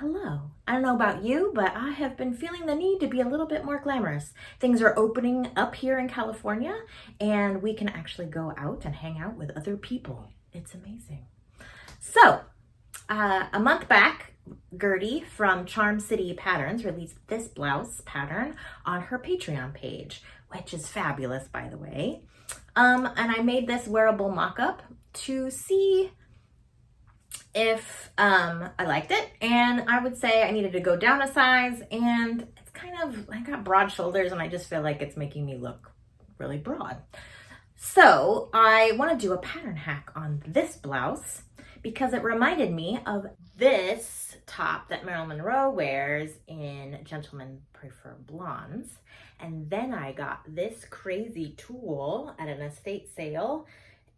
Hello. I don't know about you, but I have been feeling the need to be a little bit more glamorous. Things are opening up here in California, and we can actually go out and hang out with other people. It's amazing. So, a month back, Gertie from Charm City Patterns released this blouse pattern on her Patreon page, which is fabulous, by the way. And I made this wearable mock-up to see if I liked it, and I would say I needed to go down a size, and it's kind of, I got broad shoulders and I just feel like it's making me look really broad. So I want to do a pattern hack on this blouse because it reminded me of this top that Marilyn Monroe wears in Gentlemen Prefer Blondes. And then I got this crazy tool at an estate sale.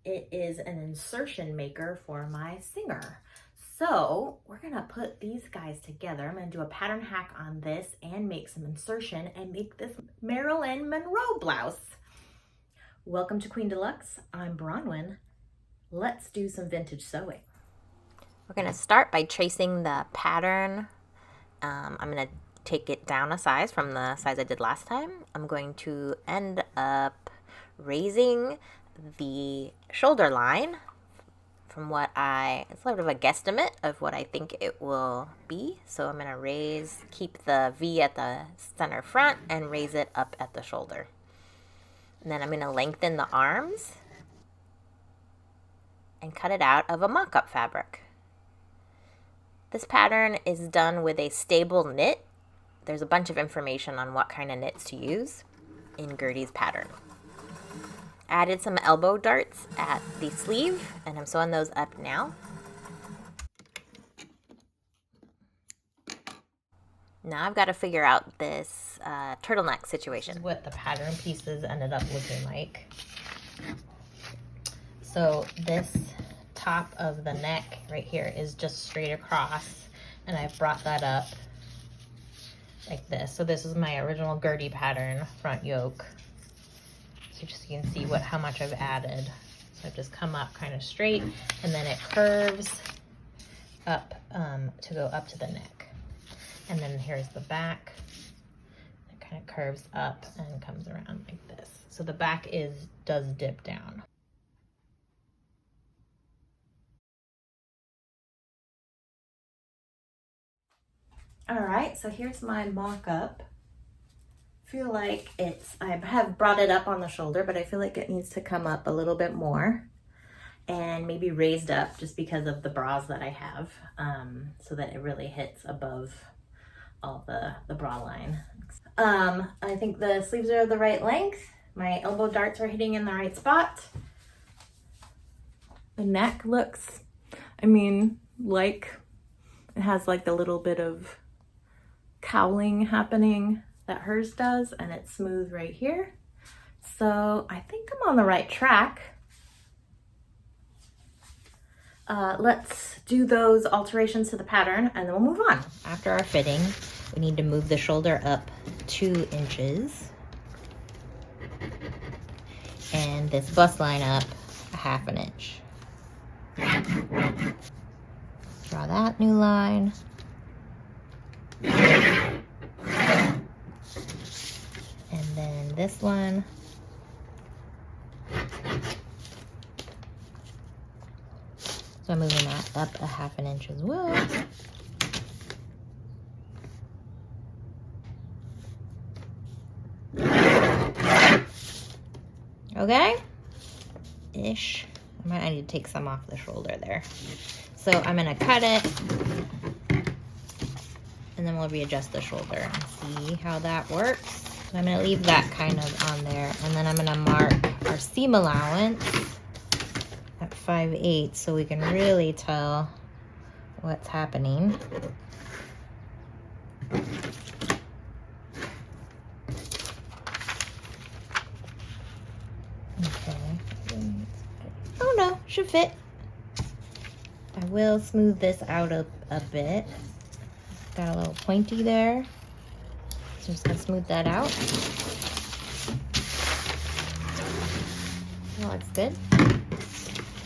It is an insertion maker for my singer. So we're gonna put these guys together. I'm gonna do a pattern hack on this and make some insertion and make this Marilyn Monroe blouse. Welcome to Queen Deluxe. I'm Bronwen. Let's do some vintage sewing. We're gonna start by tracing the pattern. I'm gonna take it down a size from the size I did last time. I'm going to end up raising the shoulder line from what it's sort of a guesstimate of what I think it will be. So I'm gonna keep the V at the center front and raise it up at the shoulder. And then I'm gonna lengthen the arms and cut it out of a mock-up fabric. This pattern is done with a stable knit. There's a bunch of information on what kind of knits to use in Gertie's pattern. Added some elbow darts at the sleeve, and I'm sewing those up now. Now I've got to figure out this turtleneck situation. This is what the pattern pieces ended up looking like. So this top of the neck right here is just straight across, and I've brought that up like this. So this is my original Gertie pattern front yoke. So just so you can see how much I've added. So I've just come up kind of straight, and then it curves up to go up to the neck. And then here's the back. It kind of curves up and comes around like this. So the back does dip down. All right, so here's my mock-up. Feel like I have brought it up on the shoulder, but I feel like it needs to come up a little bit more and maybe raised up just because of the bras that I have, so that it really hits above all the bra line. I think the sleeves are the right length. My elbow darts are hitting in the right spot. The neck looks, like it has like the little bit of cowling happening that hers does, and it's smooth right here. So I think I'm on the right track. Let's do those alterations to the pattern and then we'll move on. After our fitting, we need to move the shoulder up 2 inches and this bust line up 1/2 inch. Draw that new line. And then this one. So I'm moving that up 1/2 inch as well. Okay? Ish. I need to take some off the shoulder there. So I'm gonna cut it, and then we'll readjust the shoulder and see how that works. So I'm gonna leave that kind of on there, and then I'm gonna mark our seam allowance at 5/8 so we can really tell what's happening. Okay. Oh no, should fit. I will smooth this out a bit. Got a little pointy there. So I'm just gonna smooth that out. That looks good.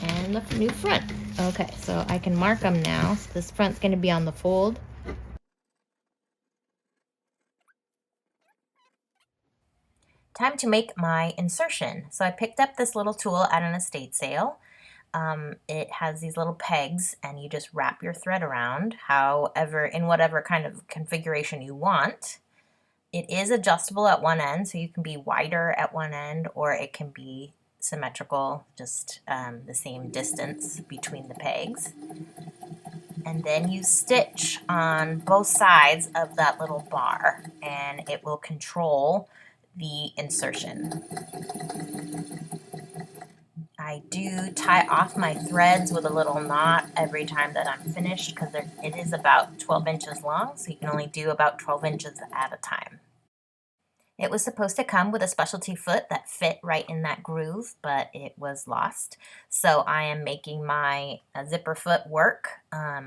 And the new front. Okay, so I can mark them now. So this front's gonna be on the fold. Time to make my insertion. So I picked up this little tool at an estate sale. It has these little pegs, and you just wrap your thread around, however, in whatever kind of configuration you want. It is adjustable at one end, so you can be wider at one end, or it can be symmetrical, just the same distance between the pegs. And then you stitch on both sides of that little bar, and it will control the insertion. I do tie off my threads with a little knot every time that I'm finished, because it is about 12 inches long, so you can only do about 12 inches at a time. It was supposed to come with a specialty foot that fit right in that groove, but it was lost. So I am making my zipper foot work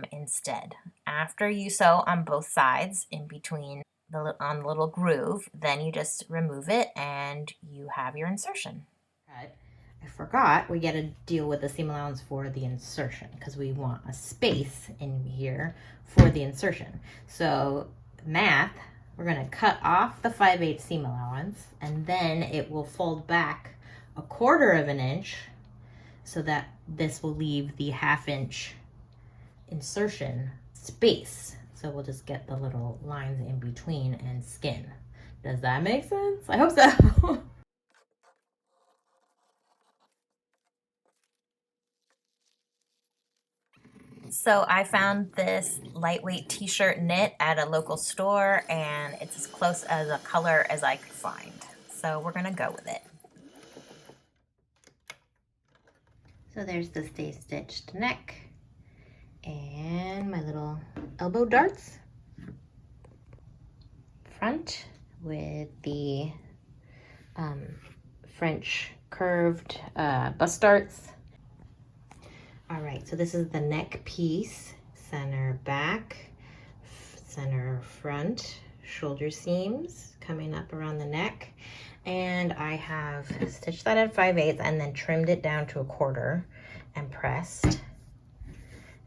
instead. After you sew on both sides in between on the little groove, then you just remove it and you have your insertion. I forgot we got to deal with the seam allowance for the insertion, because we want a space in here for the insertion. So math, we're going to cut off the 5/8 seam allowance, and then it will fold back 1/4 of an inch so that this will leave the 1/2 inch insertion space. So we'll just get the little lines in between and skin. Does that make sense? I hope so. So I found this lightweight t-shirt knit at a local store, and it's as close as a color as I could find. So we're gonna go with it. So there's the stay stitched neck and my little elbow darts. Front with the French curved bust darts. All right, so this is the neck piece, center back, center front, shoulder seams coming up around the neck. And I have stitched that at 5/8 and then trimmed it down to 1/4 and pressed.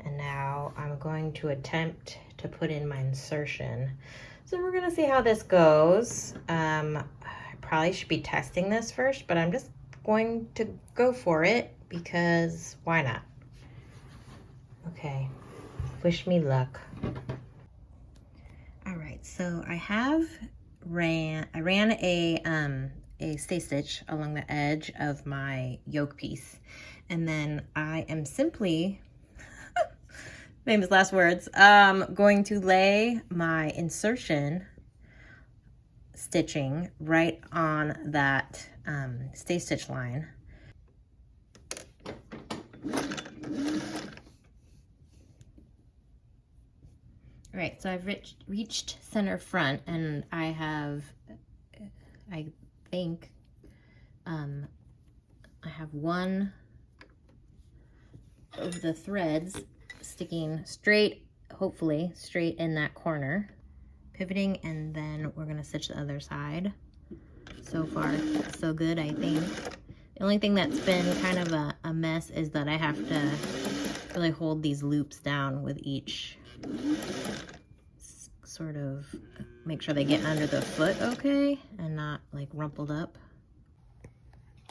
And now I'm going to attempt to put in my insertion. So we're gonna see how this goes. I probably should be testing this first, but I'm just going to go for it because why not? Okay, wish me luck. All right, so I ran a stay stitch along the edge of my yoke piece, and then I am simply, famous last words, going to lay my insertion stitching right on that stay stitch line. All right, so I've reached center front, and I think I have one of the threads sticking straight, hopefully straight in that corner, pivoting, and then we're gonna stitch the other side. So far, so good, I think. The only thing that's been kind of a mess is that I have to really hold these loops down with each, sort of make sure they get under the foot okay and not like rumpled up.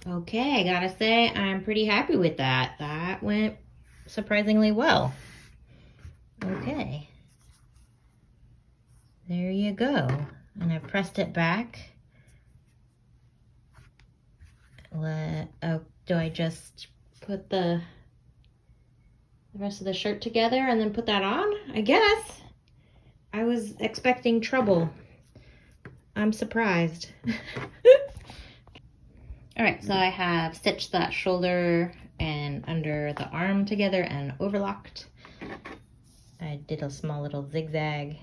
Okay, I gotta say I'm pretty happy with that. That went surprisingly well. Okay, there you go. And I pressed it back. Do I just put the rest of the shirt together and then put that on? I guess. I was expecting trouble. I'm surprised. All right, so I have stitched that shoulder and under the arm together and overlocked. I did a small little zigzag.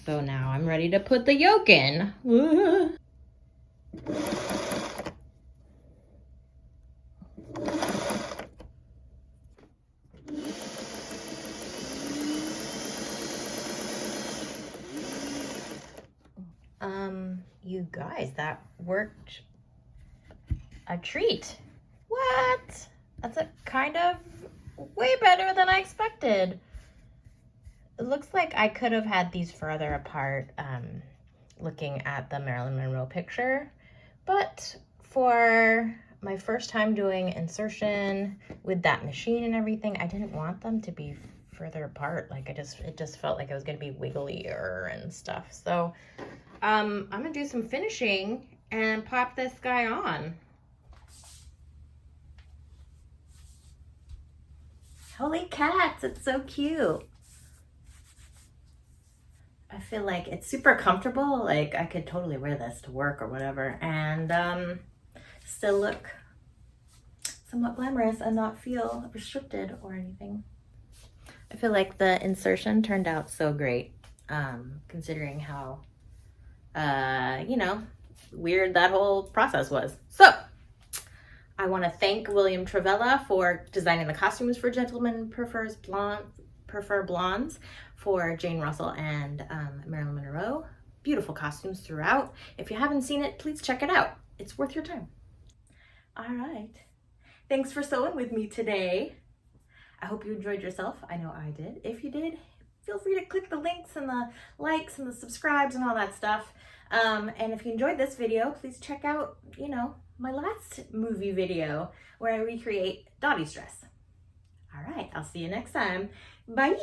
So now I'm ready to put the yoke in. You guys, that worked a treat. What? That's a kind of way better than I expected. It looks like I could have had these further apart, looking at the Marilyn Monroe picture, but for my first time doing insertion with that machine and everything, I didn't want them to be further apart. Like it just felt like it was gonna be wigglier and stuff. So I'm gonna do some finishing and pop this guy on. Holy cats, it's so cute. I feel like it's super comfortable. Like I could totally wear this to work or whatever and still look somewhat glamorous and not feel restricted or anything. I feel like the insertion turned out so great, considering how, you know, weird that whole process was. So I want to thank William Travilla for designing the costumes for Gentlemen Prefer Blondes for Jane Russell and Marilyn Monroe. Beautiful costumes throughout. If you haven't seen it, please check it out. It's worth your time. All right. Thanks for sewing with me today. I hope you enjoyed yourself. I know I did. If you did, feel free to click the links and the likes and the subscribes and all that stuff. And if you enjoyed this video, please check out, you know, my last movie video where I recreate Dottie's dress. All right, I'll see you next time. Bye.